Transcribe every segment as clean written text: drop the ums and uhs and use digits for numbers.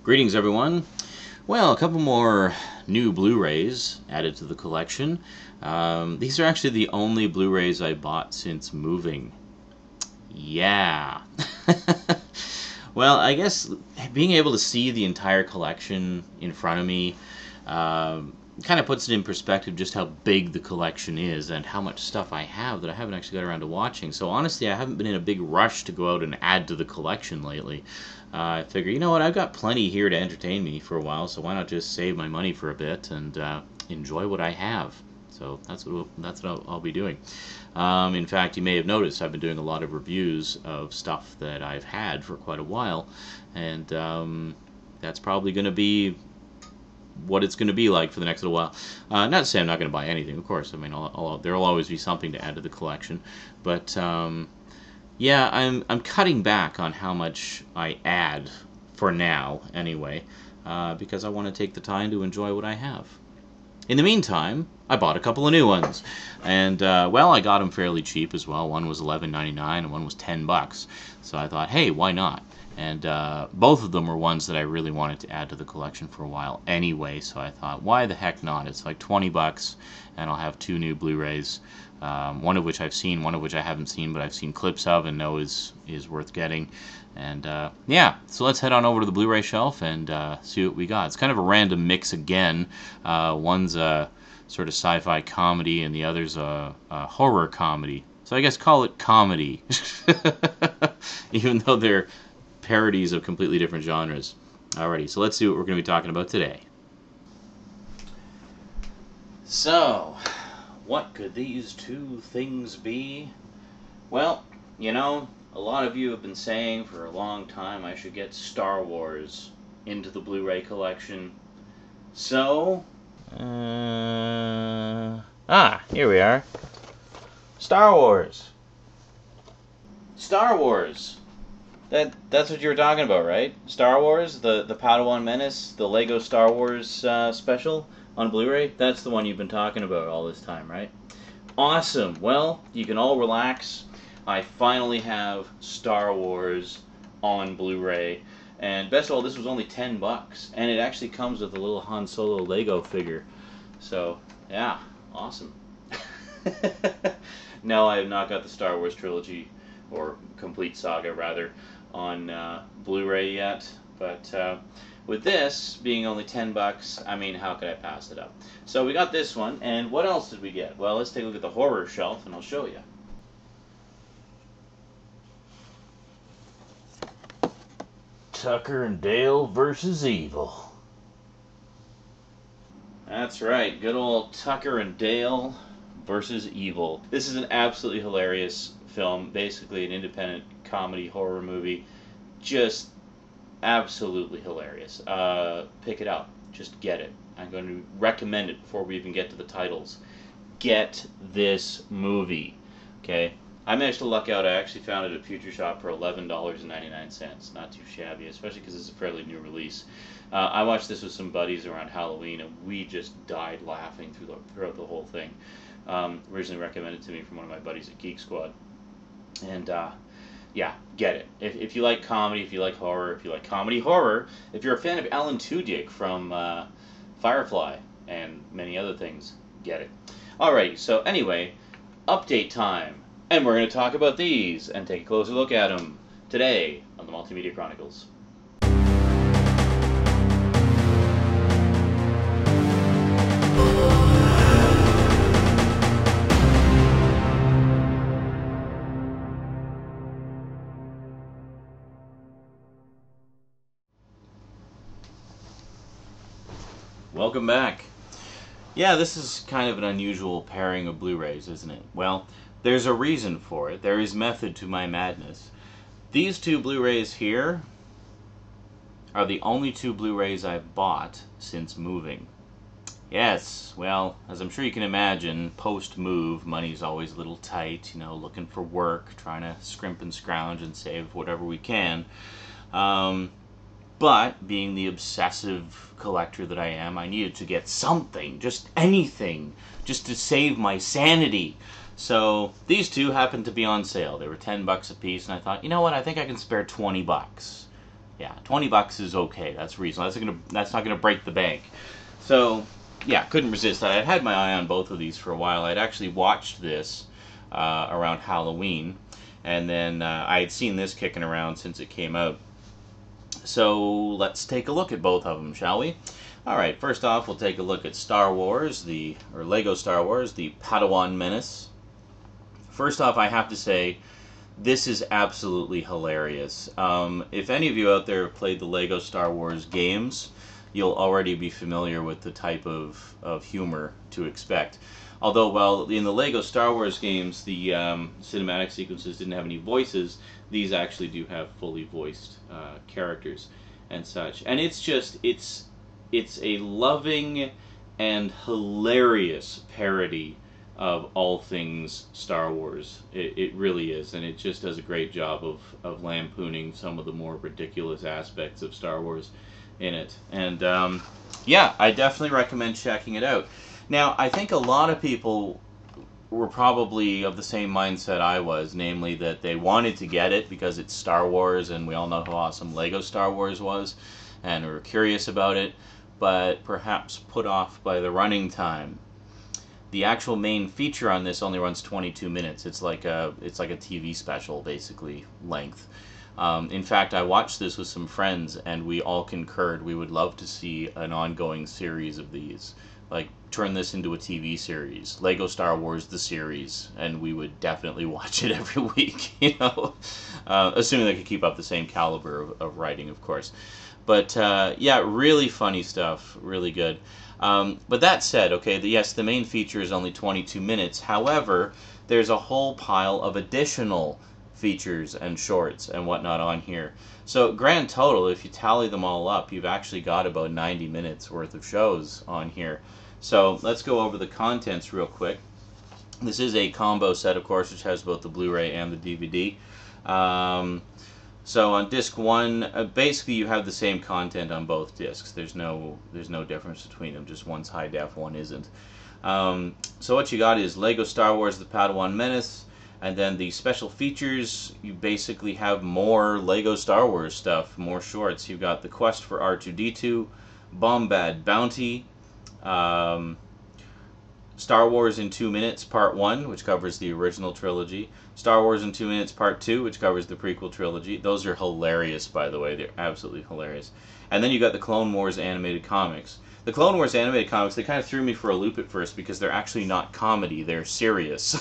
Greetings, everyone. Well, a couple more new Blu-rays added to the collection. These are actually the only Blu-rays I bought since moving. Yeah. Well, I guess being able to see the entire collection in front of me kind of puts it in perspective just how big the collection is and how much stuff I have that I haven't actually got around to watching. So honestly, I haven't been in a big rush to go out and add to the collection lately. I figure, you know what, I've got plenty here to entertain me for a while, so why not just save my money for a bit and enjoy what I have. So that's what I'll be doing. In fact, you may have noticed I've been doing a lot of reviews of stuff that I've had for quite a while, and that's probably going to be what it's going to be like for the next little while. Not to say I'm not going to buy anything, of course. I mean, there'll always be something to add to the collection, but yeah, I'm cutting back on how much I add for now, anyway, because I want to take the time to enjoy what I have. In the meantime, I bought a couple of new ones, and well, I got them fairly cheap as well. One was $11.99 and one was $10, so I thought, hey, why not? And both of them were ones that I really wanted to add to the collection for a while anyway, so I thought, why the heck not? It's like $20, and I'll have two new Blu-rays, one of which I've seen, one of which I haven't seen, but I've seen clips of and know is worth getting. And yeah, so let's head on over to the Blu-ray shelf and see what we got. It's kind of a random mix again. One's a sort of sci-fi comedy, and the other's a horror comedy. So I guess call it comedy, even though they're parodies of completely different genres. Alrighty, so let's see what we're going to be talking about today. So, what could these two things be? Well, you know, a lot of you have been saying for a long time I should get Star Wars into the Blu-ray collection. So, here we are. Star Wars. Star Wars. That's what you were talking about, right? Star Wars, the Padawan Menace, the Lego Star Wars special on Blu-ray. That's the one you've been talking about all this time, right? Awesome. Well, you can all relax. I finally have Star Wars on Blu-ray, and best of all, this was only $10, and it actually comes with a little Han Solo Lego figure. So, yeah, awesome. No, I have not got the Star Wars trilogy, or complete saga rather, on Blu-ray yet, but with this being only $10, I mean, how could I pass it up? So we got this one, and what else did we get? Well, let's take a look at the horror shelf, and I'll show you. Tucker and Dale versus Evil. That's right, good old Tucker and Dale versus Evil. This is an absolutely hilarious film, basically an independent comedy horror movie, just absolutely hilarious. Pick it up, just get it. I'm going to recommend it before we even get to the titles. Get this movie, okay? I managed to luck out. I actually found it at Future Shop for $11.99. Not too shabby, especially because it's a fairly new release. I watched this with some buddies around Halloween, and we just died laughing throughout the whole thing. Originally recommended to me from one of my buddies at Geek Squad. And yeah, get it. If you like comedy, if you like horror, if you like comedy horror, if you're a fan of Alan Tudyk from Firefly and many other things, get it. Alrighty, so anyway, update time. And we're going to talk about these and take a closer look at them today on the Multimedia Chronicles. Welcome back. Yeah, this is kind of an unusual pairing of Blu-rays, isn't it? Well, there's a reason for it. There is method to my madness. These two Blu-rays here are the only two Blu-rays I've bought since moving. Yes, well, as I'm sure you can imagine, post-move, money's always a little tight, you know, looking for work, trying to scrimp and scrounge and save whatever we can. But, being the obsessive collector that I am, I needed to get something, just anything, just to save my sanity. So, these two happened to be on sale. They were $10 a piece, and I thought, you know what, I think I can spare $20. Yeah, 20 bucks is okay. That's reasonable. That's not gonna break the bank. So yeah, couldn't resist that. I'd had my eye on both of these for a while. I'd actually watched this around Halloween, and then I had seen this kicking around since it came out. So let's take a look at both of them, shall we? Alright, first off, we'll take a look at Star Wars, or Lego Star Wars, the Padawan Menace. First off, I have to say, this is absolutely hilarious. If any of you out there have played the Lego Star Wars games, you'll already be familiar with the type of humor to expect. Although, while in the Lego Star Wars games, the cinematic sequences didn't have any voices, these actually do have fully voiced characters and such. And it's a loving and hilarious parody of all things Star Wars. It really is, and it just does a great job of lampooning some of the more ridiculous aspects of Star Wars in it. And yeah, I definitely recommend checking it out. Now, I think a lot of people were probably of the same mindset I was, namely that they wanted to get it because it's Star Wars, and we all know how awesome Lego Star Wars was, and were curious about it, but perhaps put off by the running time. The actual main feature on this only runs 22 minutes. It's like a TV special, basically, length. In fact, I watched this with some friends, and we all concurred we would love to see an ongoing series of these. Like, turn this into a TV series, Lego Star Wars the series, and we would definitely watch it every week, you know, assuming they could keep up the same caliber of writing, of course. But yeah, really funny stuff, really good. But that said, okay, yes, the main feature is only 22 minutes. However, there's a whole pile of additional features and shorts and whatnot on here. So grand total, if you tally them all up, you've actually got about 90 minutes worth of shows on here. So let's go over the contents real quick. This is a combo set, of course, which has both the Blu-ray and the DVD. So on disc 1, basically you have the same content on both discs. There's no difference between them, just one's high def, one isn't. So what you got is Lego Star Wars The Padawan Menace, and then the special features, you basically have more Lego Star Wars stuff, more shorts. You've got The Quest for R2-D2, Bombad Bounty, Star Wars in 2 Minutes Part 1, which covers the original trilogy, Star Wars in 2 Minutes Part 2, which covers the prequel trilogy. Those are hilarious, by the way. They're absolutely hilarious. And then you got the Clone Wars animated comics. The Clone Wars animated comics, they kind of threw me for a loop at first because they're actually not comedy, they're serious.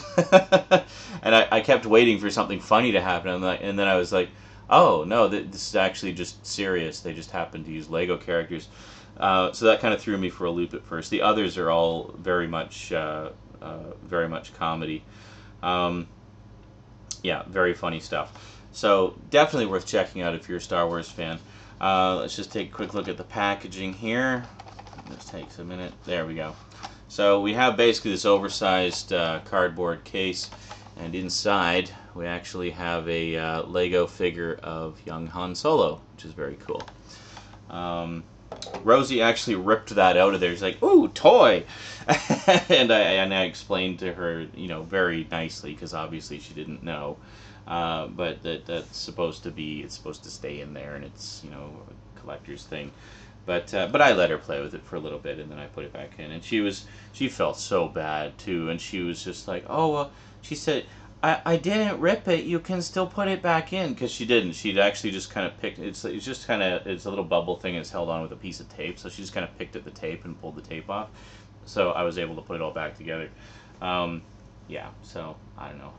And I kept waiting for something funny to happen, and then I was like, oh, no, this is actually just serious. They just happen to use Lego characters. So that kind of threw me for a loop at first. The others are all very much comedy. Yeah, very funny stuff. So definitely worth checking out if you're a Star Wars fan. Let's just take a quick look at the packaging here. This takes a minute. There we go. So we have basically this oversized cardboard case, and inside we actually have a Lego figure of young Han Solo, which is very cool. Rosie actually ripped that out of there. She's like, "Ooh, toy!" and I explained to her, you know, very nicely, because obviously she didn't know. But that's supposed to stay in there, and it's, you know, a collector's thing. But I let her play with it for a little bit, and then I put it back in. And she felt so bad too, and she was just like, "Oh, well," she said, I didn't rip it. You can still put it back in," because she didn't. She'd actually just kind of picked. It's a little bubble thing. It's held on with a piece of tape. So she just kind of picked at the tape and pulled the tape off. So I was able to put it all back together. Yeah. So I don't know.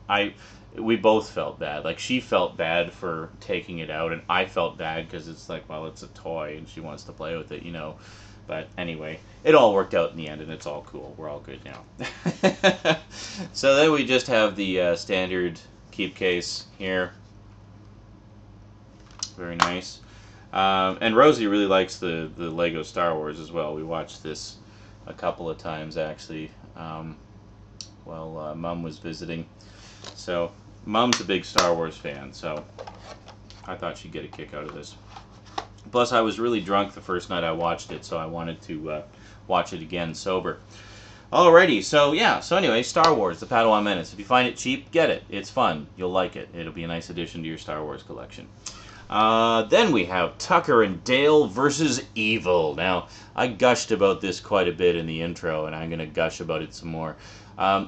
We both felt bad. Like, she felt bad for taking it out, and I felt bad because it's like, well, it's a toy and she wants to play with it, you know. But anyway, it all worked out in the end, and it's all cool. We're all good now. So then we just have the standard keep case here. Very nice. And Rosie really likes the Lego Star Wars as well. We watched this a couple of times, actually, while Mum was visiting. So Mum's a big Star Wars fan, so I thought she'd get a kick out of this. Plus, I was really drunk the first night I watched it, so I wanted to watch it again sober. Alrighty, so yeah, so anyway, Star Wars, The Padawan Menace. If you find it cheap, get it. It's fun. You'll like it. It'll be a nice addition to your Star Wars collection. Then we have Tucker and Dale versus Evil. Now, I gushed about this quite a bit in the intro, and I'm going to gush about it some more.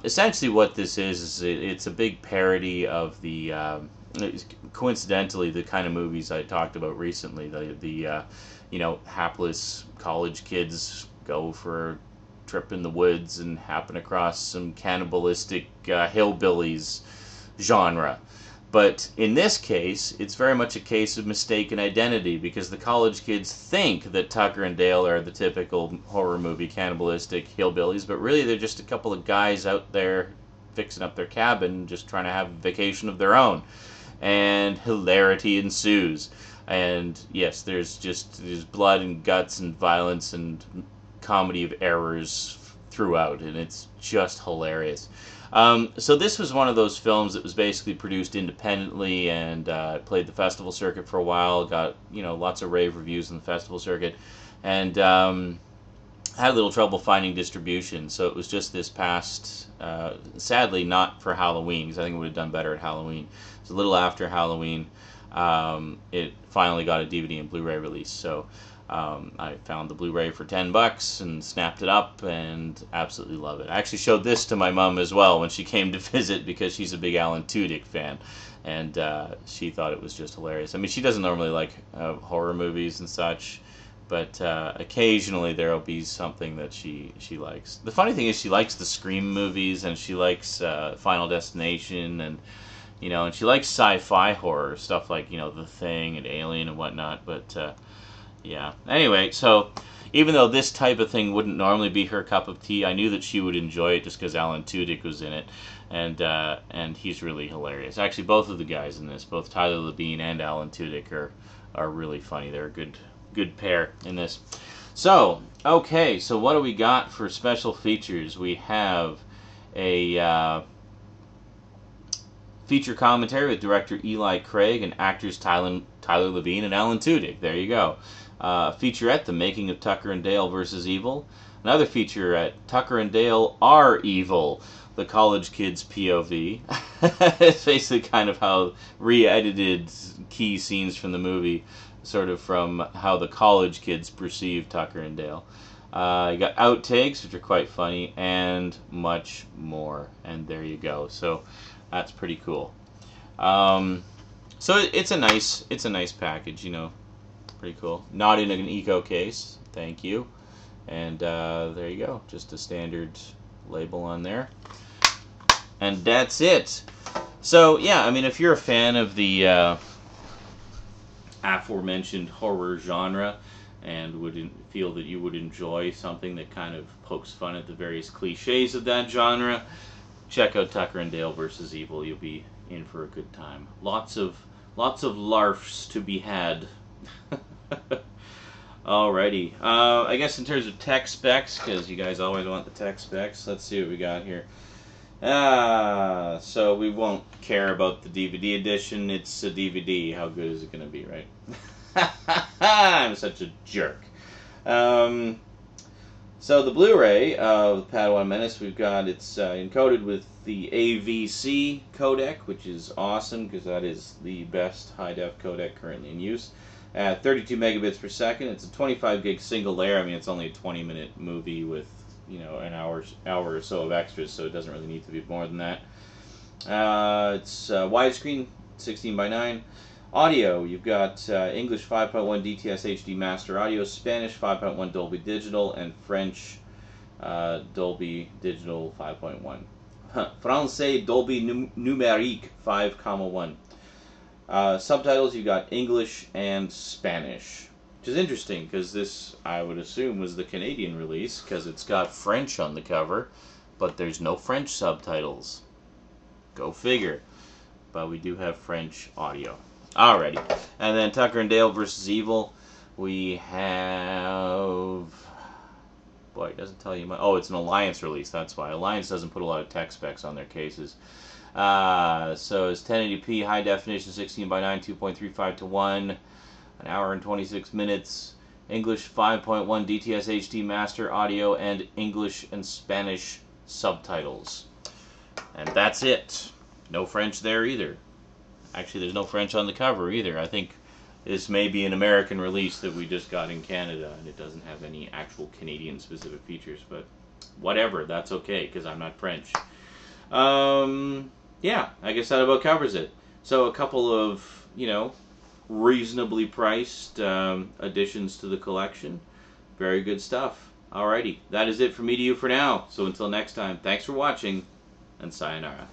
Essentially what this is it's a big parody of the, coincidentally, the kind of movies I talked about recently. The you know, hapless college kids go for a trip in the woods and happen across some cannibalistic hillbillies genre. But in this case, it's very much a case of mistaken identity, because the college kids think that Tucker and Dale are the typical horror movie cannibalistic hillbillies, but really they're just a couple of guys out there fixing up their cabin, just trying to have a vacation of their own. And hilarity ensues. And yes, there's blood and guts and violence and comedy of errors throughout, and it's just hilarious. So this was one of those films that was basically produced independently, and played the festival circuit for a while, got, you know, lots of rave reviews on the festival circuit, and had a little trouble finding distribution. So it was just this past, sadly not for Halloween, because I think it would have done better at Halloween. It was a little after Halloween. It finally got a DVD and Blu-ray release, so I found the Blu-ray for $10 and snapped it up and absolutely love it. I actually showed this to my mom as well when she came to visit, because she's a big Alan Tudyk fan, and she thought it was just hilarious. I mean, she doesn't normally like horror movies and such, but occasionally there will be something that she likes. The funny thing is, she likes the Scream movies, and she likes Final Destination, and you know, and she likes sci-fi horror stuff like, you know, The Thing and Alien and whatnot. But yeah. Anyway, so even though this type of thing wouldn't normally be her cup of tea, I knew that she would enjoy it just because Alan Tudyk was in it, and he's really hilarious. Actually, both of the guys in this, both Tyler Labine and Alan Tudyk, are really funny. They're a good pair in this. So, okay, so what do we got for special features? We have a feature commentary with director Eli Craig and actors Tyler Labine and Alan Tudyk. There you go. Featurette, The Making of Tucker and Dale vs. Evil. Another featurette, Tucker and Dale Are Evil, the college kids' POV. It's basically kind of how re-edited key scenes from the movie, sort of from how the college kids perceive Tucker and Dale. You got outtakes, which are quite funny, and much more. And there you go. So that's pretty cool. So it's a nice package, you know, pretty cool. Not in an eco case, thank you. And there you go, just a standard label on there. And that's it. So yeah, I mean, if you're a fan of the aforementioned horror genre, and would feel that you would enjoy something that kind of pokes fun at the various cliches of that genre, check out Tucker and Dale vs. Evil. You'll be in for a good time. Lots of larfs to be had. Alrighty. I guess in terms of tech specs, because you guys always want the tech specs, let's see what we got here. So we won't care about the DVD edition. It's a DVD. How good is it going to be, right? I'm such a jerk. So the Blu-ray of Padawan Menace, we've got, it's encoded with the AVC codec, which is awesome because that is the best high-def codec currently in use. At 32 megabits per second, it's a 25 gig single layer. I mean, it's only a 20-minute movie with, you know, an hour or so of extras, so it doesn't really need to be more than that. It's widescreen, 16:9. Audio, you've got English 5.1 DTS HD Master Audio, Spanish 5.1 Dolby Digital, and French Dolby Digital 5.1. Francais Dolby Numérique 5.1. Subtitles, you've got English and Spanish, which is interesting because this, I would assume, was the Canadian release because it's got French on the cover, but there's no French subtitles. Go figure. But we do have French audio. Alrighty. And then Tucker and Dale vs. Evil, we have... Boy, it doesn't tell you much. Oh, it's an Alliance release, that's why. Alliance doesn't put a lot of tech specs on their cases. So it's 1080p, high definition, 16:9, 2.35 to 1, an hour and 26 minutes, English 5.1 DTS HD Master Audio, and English and Spanish subtitles. And that's it. No French there either. Actually, there's no French on the cover either. I think This may be an American release that we just got in Canada, and it doesn't have any actual Canadian-specific features, but whatever, that's okay, because I'm not French. Yeah, I guess that about covers it. So a couple of, you know, reasonably priced additions to the collection. Very good stuff. Alrighty, that is it from me to you for now. So until next time, thanks for watching, and sayonara.